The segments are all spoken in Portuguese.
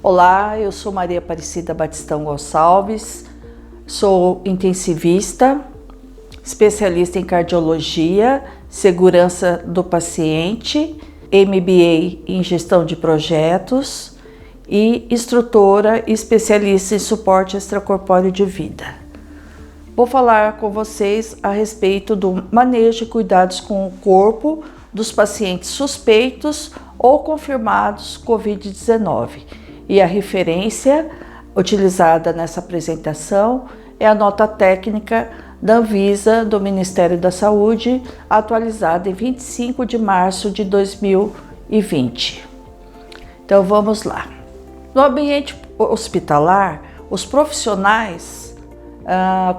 Olá, eu sou Maria Aparecida Batistão Gonçalves, sou intensivista, especialista em cardiologia, segurança do paciente, MBA em gestão de projetos e instrutora e especialista em suporte extracorpóreo de vida. Vou falar com vocês a respeito do manejo e cuidados com o corpo dos pacientes suspeitos ou confirmados COVID-19. E a referência utilizada nessa apresentação é a nota técnica da Anvisa do Ministério da Saúde, atualizada em 25 de março de 2020. Então vamos lá. No ambiente hospitalar, os profissionais,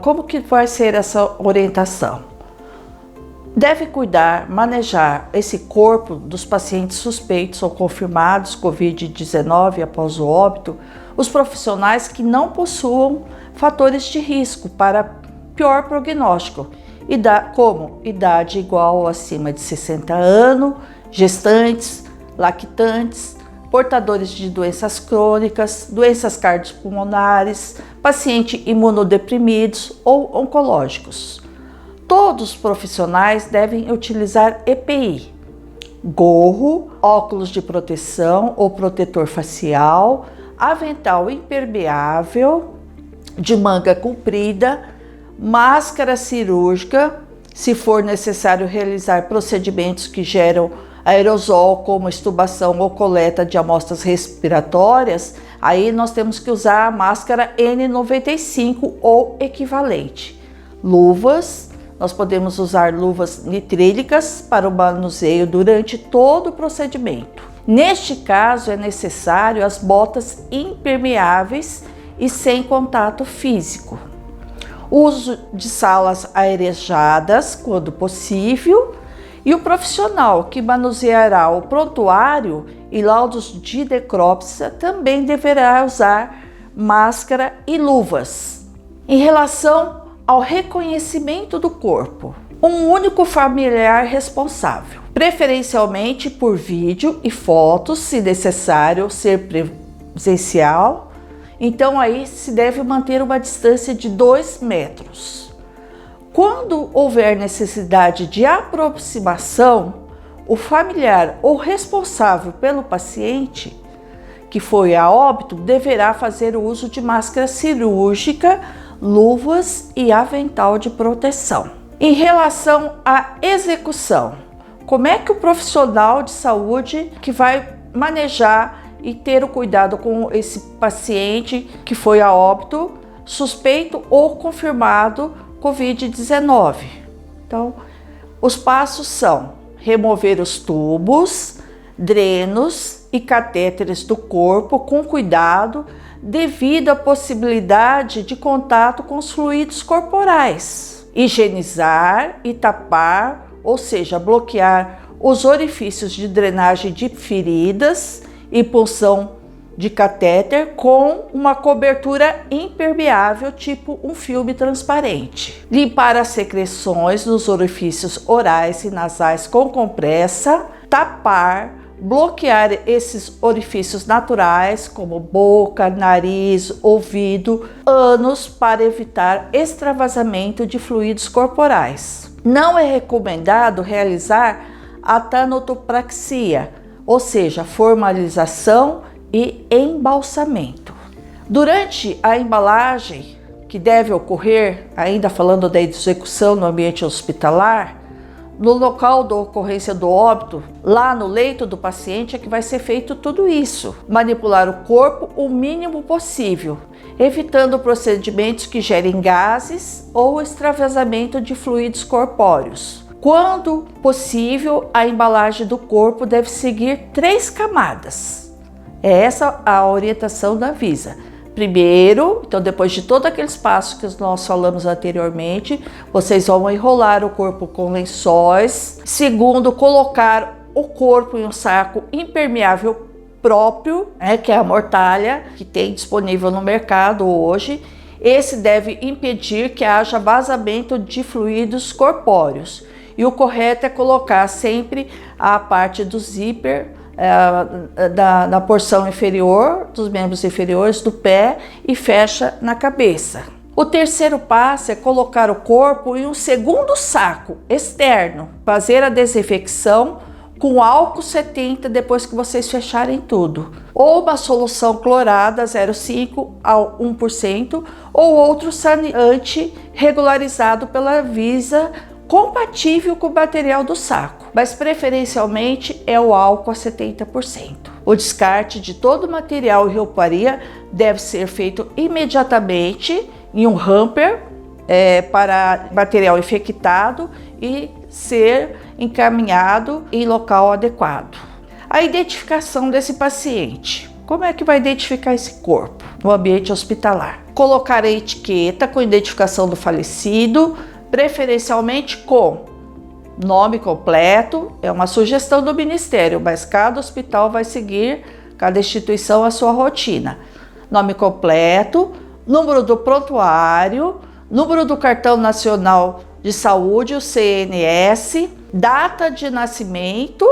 como que vai ser essa orientação? Deve cuidar, manejar esse corpo dos pacientes suspeitos ou confirmados COVID-19 após o óbito, os profissionais que não possuam fatores de risco para pior prognóstico, como idade igual ou acima de 60 anos, gestantes, lactantes, portadores de doenças crônicas, doenças cardiopulmonares, pacientes imunodeprimidos ou oncológicos. Todos os profissionais devem utilizar EPI, gorro, óculos de proteção ou protetor facial, avental impermeável de manga comprida, máscara cirúrgica, se for necessário realizar procedimentos que geram aerosol, como extubação ou coleta de amostras respiratórias, aí nós temos que usar a máscara N95 ou equivalente. Luvas. Nós podemos usar luvas nitrílicas para o manuseio durante todo o procedimento. Neste caso, é necessário as botas impermeáveis e sem contato físico. Uso de salas arejadas, quando possível, e o profissional que manuseará o prontuário e laudos de necrópsia também deverá usar máscara e luvas. Em relação ao reconhecimento do corpo, um único familiar responsável, preferencialmente por vídeo e fotos, se necessário ser presencial. Então aí se deve manter uma distância de 2 metros. Quando houver necessidade de aproximação, o familiar ou responsável pelo paciente que foi a óbito deverá fazer o uso de máscara cirúrgica, luvas e avental de proteção. Em relação à execução, como é que o profissional de saúde que vai manejar e ter o cuidado com esse paciente que foi a óbito, suspeito ou confirmado COVID-19? Então, os passos são remover os tubos, drenos e catéteres do corpo com cuidado, devido à possibilidade de contato com os fluidos corporais. Higienizar e tapar, ou seja, bloquear os orifícios de drenagem de feridas e punção de catéter com uma cobertura impermeável, tipo um filme transparente. Limpar as secreções nos orifícios orais e nasais com compressa, tapar, bloquear esses orifícios naturais, como boca, nariz, ouvido, ânus, para evitar extravasamento de fluidos corporais. Não é recomendado realizar a tanotopraxia, ou seja, formalização e embalsamento. Durante a embalagem, que deve ocorrer, ainda falando da execução no ambiente hospitalar, no local da ocorrência do óbito, lá no leito do paciente, é que vai ser feito tudo isso. Manipular o corpo o mínimo possível, evitando procedimentos que gerem gases ou extravasamento de fluidos corpóreos. Quando possível, a embalagem do corpo deve seguir 3 camadas. É essa a orientação da Anvisa. Primeiro, então depois de todos aqueles passos que nós falamos anteriormente, vocês vão enrolar o corpo com lençóis. Segundo, colocar o corpo em um saco impermeável próprio, que é a mortalha, que tem disponível no mercado hoje. Esse deve impedir que haja vazamento de fluidos corpóreos. E o correto é colocar sempre a parte do zíper da porção inferior, dos membros inferiores do pé e fecha na cabeça. O terceiro passo é colocar o corpo em um segundo saco externo, fazer a desinfecção com álcool 70 depois que vocês fecharem tudo, ou uma solução clorada 0,5 a 1%, ou outro saneante regularizado pela Anvisa, compatível com o material do saco, mas preferencialmente é o álcool a 70%. O descarte de todo o material e rouparia deve ser feito imediatamente em um hamper para material infectado e ser encaminhado em local adequado. A identificação desse paciente. Como é que vai identificar esse corpo no ambiente hospitalar? Colocar a etiqueta com identificação do falecido, preferencialmente com nome completo, é uma sugestão do Ministério, mas cada hospital vai seguir, cada instituição a sua rotina. Nome completo, número do prontuário, número do cartão nacional de saúde, o CNS, data de nascimento,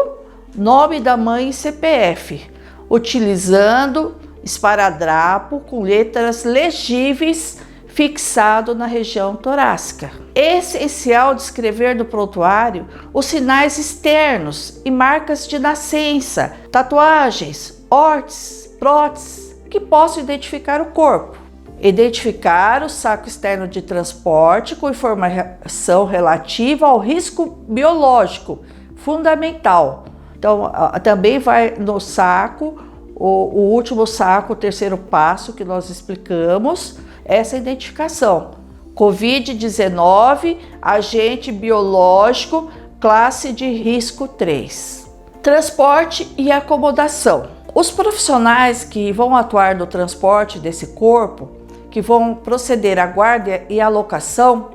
nome da mãe e CPF, utilizando esparadrapo com letras legíveis fixado na região torácica. É essencial descrever no prontuário os sinais externos e marcas de nascença, tatuagens, órteses, próteses que possam identificar o corpo. Identificar o saco externo de transporte com informação relativa ao risco biológico, fundamental. Então, também vai no saco, o último saco, o terceiro passo que nós explicamos, essa identificação. Covid-19, agente biológico, classe de risco 3. Transporte e acomodação. Os profissionais que vão atuar no transporte desse corpo, que vão proceder à guarda e alocação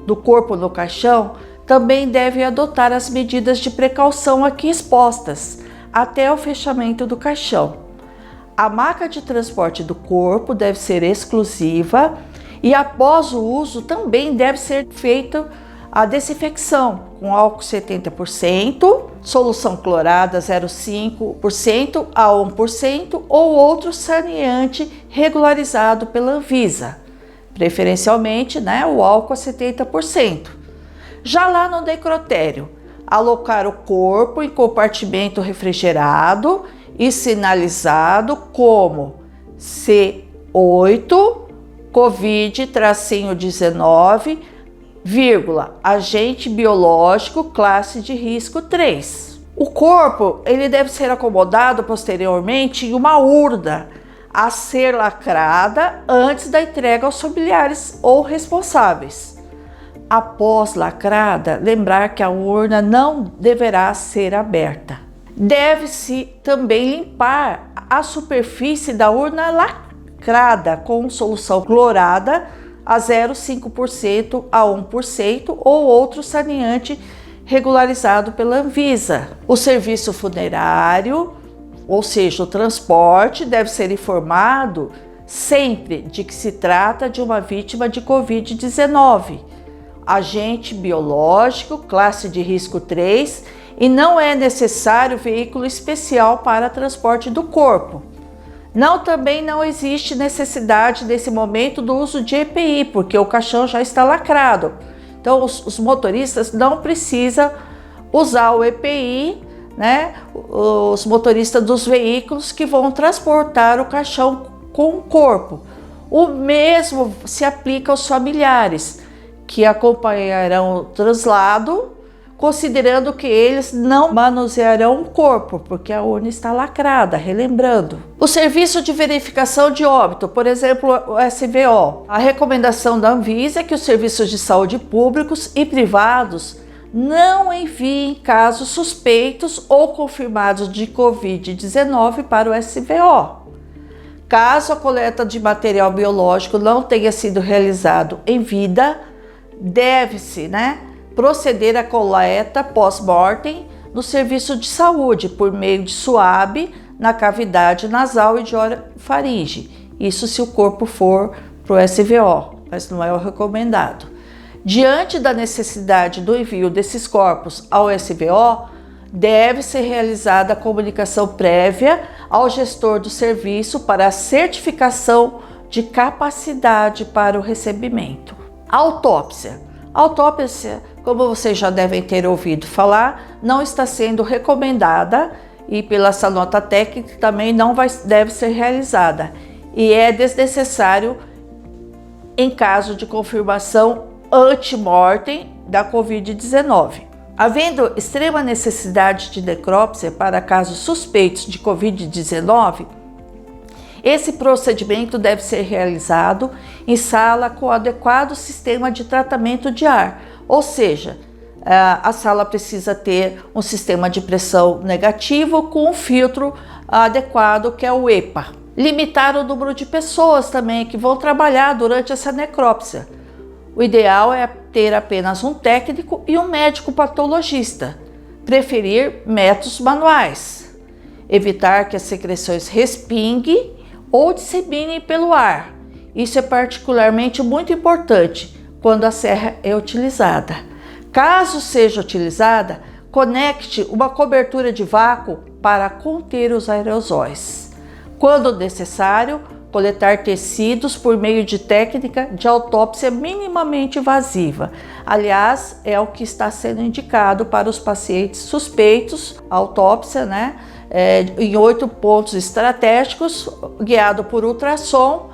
do corpo no caixão, também devem adotar as medidas de precaução aqui expostas, até o fechamento do caixão. A maca de transporte do corpo deve ser exclusiva e após o uso também deve ser feita a desinfecção com álcool 70%, solução clorada 0,5% a 1% ou outro saneante regularizado pela Anvisa, preferencialmente o álcool a 70%. Já lá no necrotério, alocar o corpo em compartimento refrigerado e sinalizado como C8, Covid-19, agente biológico, classe de risco 3. O corpo ele deve ser acomodado posteriormente em uma urna a ser lacrada antes da entrega aos familiares ou responsáveis. Após lacrada, lembrar que a urna não deverá ser aberta. Deve-se também limpar a superfície da urna lacrada com solução clorada a 0,5% a 1% ou outro saneante regularizado pela Anvisa. O serviço funerário, ou seja, o transporte, deve ser informado sempre de que se trata de uma vítima de Covid-19, agente biológico, classe de risco 3, e não é necessário veículo especial para transporte do corpo. Também não existe necessidade nesse momento do uso de EPI, porque o caixão já está lacrado. Então os motoristas não precisam usar o EPI, os motoristas dos veículos que vão transportar o caixão com o corpo. O mesmo se aplica aos familiares, que acompanharão o traslado, considerando que eles não manusearão o corpo, porque a urna está lacrada, relembrando. O serviço de verificação de óbito, por exemplo, o SVO. A recomendação da Anvisa é que os serviços de saúde públicos e privados não enviem casos suspeitos ou confirmados de Covid-19 para o SVO. Caso a coleta de material biológico não tenha sido realizado em vida, deve-se, proceder à coleta pós-mortem no serviço de saúde por meio de suave na cavidade nasal e de orofaringe. Isso se o corpo for para o SVO, mas não é o recomendado. Diante da necessidade do envio desses corpos ao SVO, deve ser realizada a comunicação prévia ao gestor do serviço para a certificação de capacidade para o recebimento. Autópsia. Autópsia, como vocês já devem ter ouvido falar, não está sendo recomendada e pela essa nota técnica também deve ser realizada e é desnecessário em caso de confirmação ante-mortem da Covid-19. Havendo extrema necessidade de necrópsia para casos suspeitos de Covid-19, esse procedimento deve ser realizado em sala com adequado sistema de tratamento de ar, ou seja, a sala precisa ter um sistema de pressão negativo com um filtro adequado, que é o EPA. Limitar o número de pessoas também que vão trabalhar durante essa necrópsia. O ideal é ter apenas um técnico e um médico patologista. Preferir métodos manuais. Evitar que as secreções respinguem ou disseminem pelo ar. Isso é particularmente muito importante quando a serra é utilizada. Caso seja utilizada, conecte uma cobertura de vácuo para conter os aerosóis. Quando necessário, coletar tecidos por meio de técnica de autópsia minimamente invasiva. Aliás, é o que está sendo indicado para os pacientes suspeitos, autópsia, em 8 pontos estratégicos, guiado por ultrassom,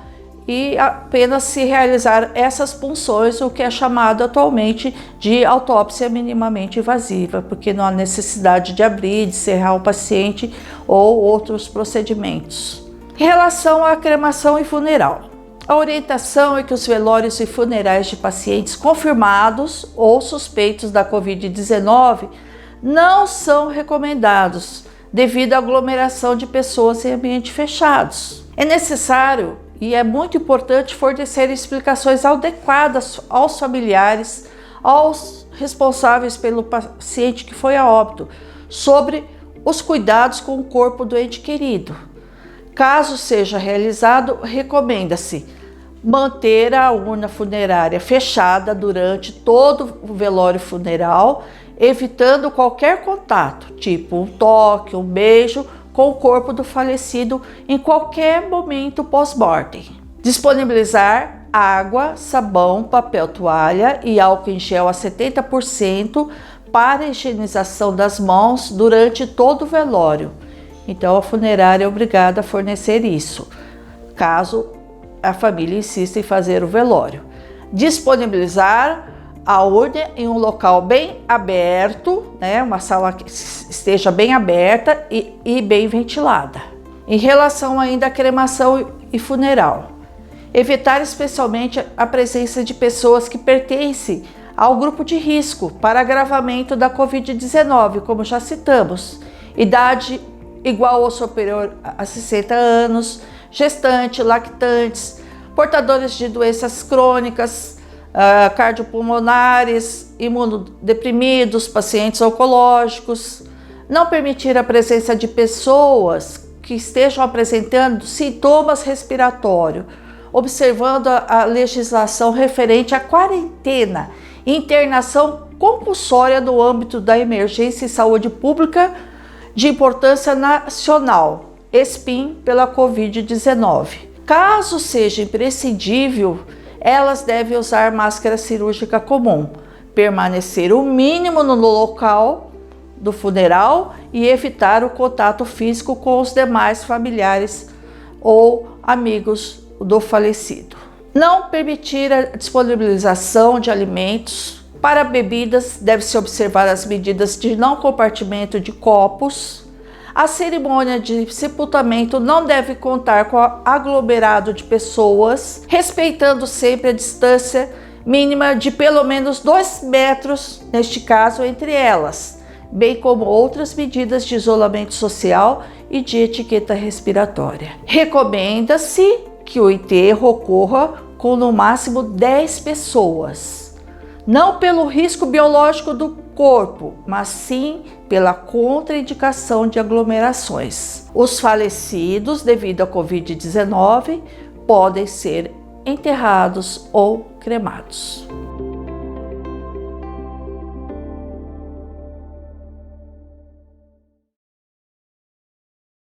e apenas se realizar essas punções, o que é chamado atualmente de autópsia minimamente invasiva, porque não há necessidade de abrir, de serrar o paciente ou outros procedimentos. Em relação à cremação e funeral, a orientação é que os velórios e funerais de pacientes confirmados ou suspeitos da Covid-19 não são recomendados devido à aglomeração de pessoas em ambientes fechados. É necessário e é muito importante fornecer explicações adequadas aos familiares, aos responsáveis pelo paciente que foi a óbito, sobre os cuidados com o corpo do ente querido. Caso seja realizado, recomenda-se manter a urna funerária fechada durante todo o velório funeral, evitando qualquer contato, tipo um toque, um beijo, com o corpo do falecido em qualquer momento pós-mortem. Disponibilizar água, sabão, papel toalha e álcool em gel a 70% para a higienização das mãos durante todo o velório. Então a funerária é obrigada a fornecer isso, caso a família insista em fazer o velório. Disponibilizar a urna em um local bem aberto, uma sala que esteja bem aberta e bem ventilada. Em relação ainda à cremação e funeral, evitar especialmente a presença de pessoas que pertencem ao grupo de risco para agravamento da Covid-19, como já citamos, idade igual ou superior a 60 anos, gestante, lactantes, portadores de doenças crônicas, cardiopulmonares, imunodeprimidos, pacientes oncológicos. Não permitir a presença de pessoas que estejam apresentando sintomas respiratórios, observando a legislação referente à quarentena e internação compulsória no âmbito da emergência em saúde pública de importância nacional, SPIN, pela Covid-19. Caso seja imprescindível, elas devem usar máscara cirúrgica comum, permanecer o mínimo no local do funeral e evitar o contato físico com os demais familiares ou amigos do falecido. Não permitir a disponibilização de alimentos. Para bebidas, deve-se observar as medidas de não compartimento de copos. A cerimônia de sepultamento não deve contar com aglomerado de pessoas, respeitando sempre a distância mínima de pelo menos 2 metros, neste caso, entre elas, bem como outras medidas de isolamento social e de etiqueta respiratória. Recomenda-se que o enterro ocorra com no máximo 10 pessoas. Não pelo risco biológico do corpo, mas sim pela contraindicação de aglomerações. Os falecidos devido à Covid-19 podem ser enterrados ou cremados.